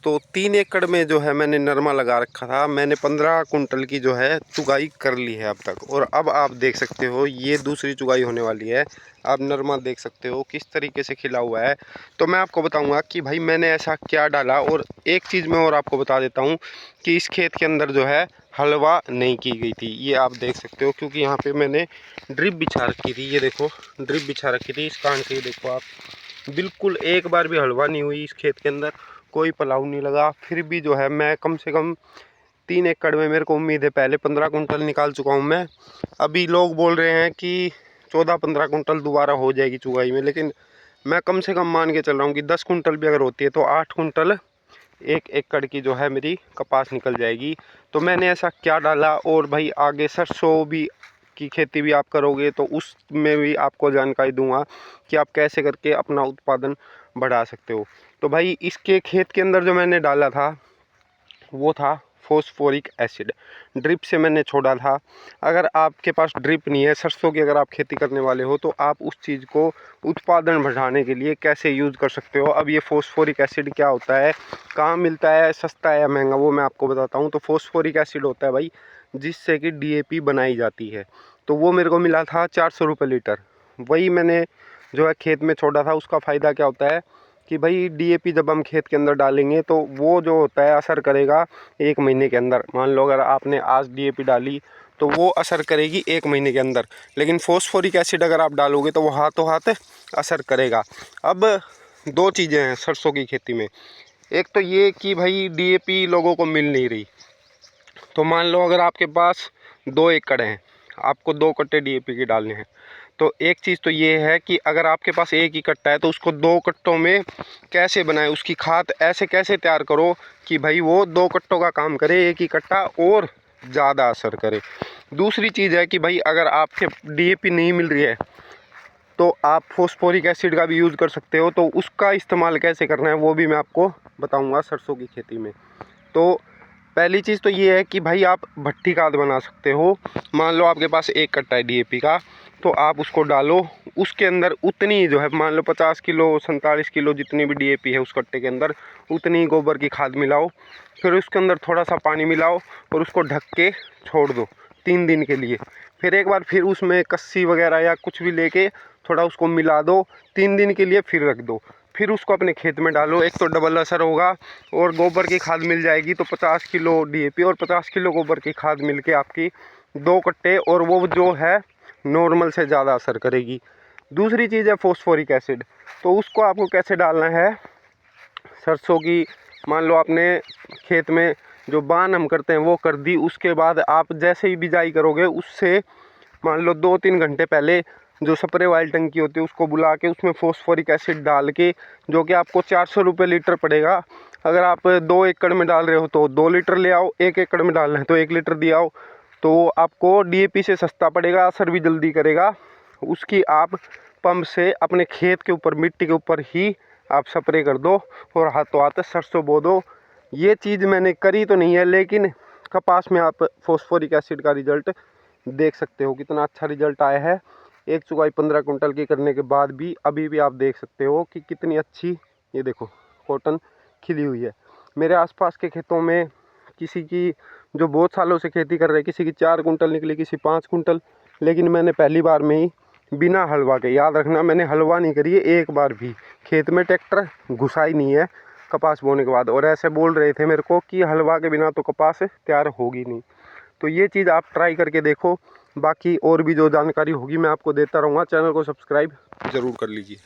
दोस्तों 3 एकड़ में जो है मैंने नरमा लगा रखा था। मैंने 15 कुंटल की जो है चुगाई कर ली है अब तक, और अब आप देख सकते हो ये दूसरी चुगाई होने वाली है। आप नरमा देख सकते हो किस तरीके से खिला हुआ है। तो मैं आपको बताऊंगा कि भाई मैंने ऐसा क्या डाला। और एक चीज़ मैं और आपको बता देता हूँ कि इस खेत के अंदर जो है हलवा नहीं की गई थी, ये आप देख सकते हो, क्योंकि यहाँ पर मैंने ड्रिप बिछा रखी थी। ये देखो ड्रिप बिछा रखी थी इस कान से, ये देखो आप, बिल्कुल एक बार भी हलवा नहीं हुई इस खेत के अंदर, कोई पलाऊ नहीं लगा। फिर भी जो है मैं कम से कम 3 एकड़ में, मेरे को उम्मीद है पहले 15 कुंटल निकाल चुका हूँ मैं। अभी लोग बोल रहे हैं कि 14-15 कुंटल दोबारा हो जाएगी चुगाई में, लेकिन मैं कम से कम मान के चल रहा हूँ कि 10 कुंटल भी अगर होती है तो 8 कुंटल 1 एकड़ की जो है मेरी कपास निकल जाएगी। तो मैंने ऐसा क्या डाला, और भाई आगे सरसों भी की खेती भी आप करोगे तो उसमें भी आपको जानकारी दूंगा कि आप कैसे करके अपना उत्पादन बढ़ा सकते हो। तो भाई इसके खेत के अंदर जो मैंने डाला था वो था फॉस्फोरिक एसिड, ड्रिप से मैंने छोड़ा था। अगर आपके पास ड्रिप नहीं है, सरसों की अगर आप खेती करने वाले हो, तो आप उस चीज़ को उत्पादन बढ़ाने के लिए कैसे यूज़ कर सकते हो। अब ये फॉस्फोरिक एसिड क्या होता है, कहाँ मिलता है, सस्ता है या महंगा, वो मैं आपको बताता हूँ। तो फॉस्फोरिक एसिड होता है भाई जिससे कि डीएपी बनाई जाती है। तो वो मेरे को मिला था 400 रुपये लीटर। वही मैंने जो है खेत में छोड़ा था। उसका फ़ायदा क्या होता है कि भाई डीएपी जब हम खेत के अंदर डालेंगे तो वो जो होता है असर करेगा 1 महीने के अंदर। मान लो अगर आपने आज डीएपी डाली तो वो असर करेगी 1 महीने के अंदर, लेकिन फॉस्फोरिक एसिड अगर आप डालोगे तो वो हाथों हाथ असर करेगा। अब 2 चीज़ें हैं सरसों की खेती में। एक तो ये कि भाई डीएपी लोगों को मिल नहीं रही। तो मान लो अगर आपके पास 2 एकड़ हैं, आपको 2 कट्टे डीएपी के डालने हैं, तो एक चीज़ तो ये है कि अगर आपके पास एक ही कट्टा है तो उसको 2 कट्टों में कैसे बनाएं, उसकी खाद ऐसे कैसे तैयार करो कि भाई वो 2 कट्टों का काम करे, एक ही कट्टा और ज़्यादा असर करे। दूसरी चीज़ है कि भाई अगर आपके डीएपी नहीं मिल रही है तो आप फॉस्फोरिक एसिड का भी यूज़ कर सकते हो। तो उसका इस्तेमाल कैसे करना है वो भी मैं आपको बताऊँगा सरसों की खेती में। तो पहली चीज़ तो ये है कि भाई आप भट्ठी खाद बना सकते हो। मान लो आपके पास 1 कट्टा है डीएपी का, तो आप उसको डालो, उसके अंदर उतनी जो है मान लो 50 किलो 47 किलो जितनी भी डीएपी है उस कट्टे के अंदर उतनी गोबर की खाद मिलाओ। फिर उसके अंदर थोड़ा सा पानी मिलाओ और उसको ढक के छोड़ दो 3 दिन के लिए। फिर एक बार फिर उसमें कस्सी वगैरह या कुछ भी लेके थोड़ा उसको मिला दो, 3 दिन के लिए फिर रख दो। फिर उसको अपने खेत में डालो, एक तो डबल असर होगा और गोबर की खाद मिल जाएगी। तो 50 किलो डीएपी और 50 किलो गोबर की खाद मिलके आपकी 2 कट्टे, और वो जो है नॉर्मल से ज़्यादा असर करेगी। दूसरी चीज़ है फॉस्फोरिक एसिड। तो उसको आपको कैसे डालना है, सरसों की मान लो आपने खेत में जो बान हम करते हैं वो कर दी, उसके बाद आप जैसे ही बिजाई करोगे उससे मान लो 2-3 घंटे पहले जो स्प्रे वाली टंकी होती है उसको बुला के उसमें फॉस्फोरिक एसिड डाल के, जो कि आपको 400 रुपये लीटर पड़ेगा। अगर आप 2 एकड़ में डाल रहे हो तो 2 लीटर ले आओ, 1 एकड़ में डालना है तो 1 लीटर दिया आओ, तो आपको डीएपी से सस्ता पड़ेगा, असर भी जल्दी करेगा। उसकी आप पंप से अपने खेत के ऊपर मिट्टी के ऊपर ही आप स्प्रे कर दो और हाथों हाथ सरसों बो दो। ये चीज़ मैंने करी तो नहीं है, लेकिन कपास में आप फॉस्फोरिक एसिड का रिजल्ट देख सकते हो कितना अच्छा रिजल्ट आया है। एक चुगाई 15 कुंटल की करने के बाद भी अभी भी आप देख सकते हो कि कितनी अच्छी, ये देखो कॉटन खिली हुई है। मेरे आसपास के खेतों में किसी की जो बहुत सालों से खेती कर रहे हैं, किसी की 4 कुंटल निकली, किसी 5 कुंटल, लेकिन मैंने पहली बार में ही बिना हलवा के, याद रखना मैंने हलवा नहीं करी है एक बार भी, खेत में ट्रैक्टर घुसा ही नहीं है कपास बोने के बाद। और ऐसे बोल रहे थे मेरे को कि हलवा के बिना तो कपास तैयार होगी नहीं। तो ये चीज़ आप ट्राई करके देखो। बाकी और भी जो जानकारी होगी मैं आपको देता रहूँगा। चैनल को सब्सक्राइब ज़रूर कर लीजिए।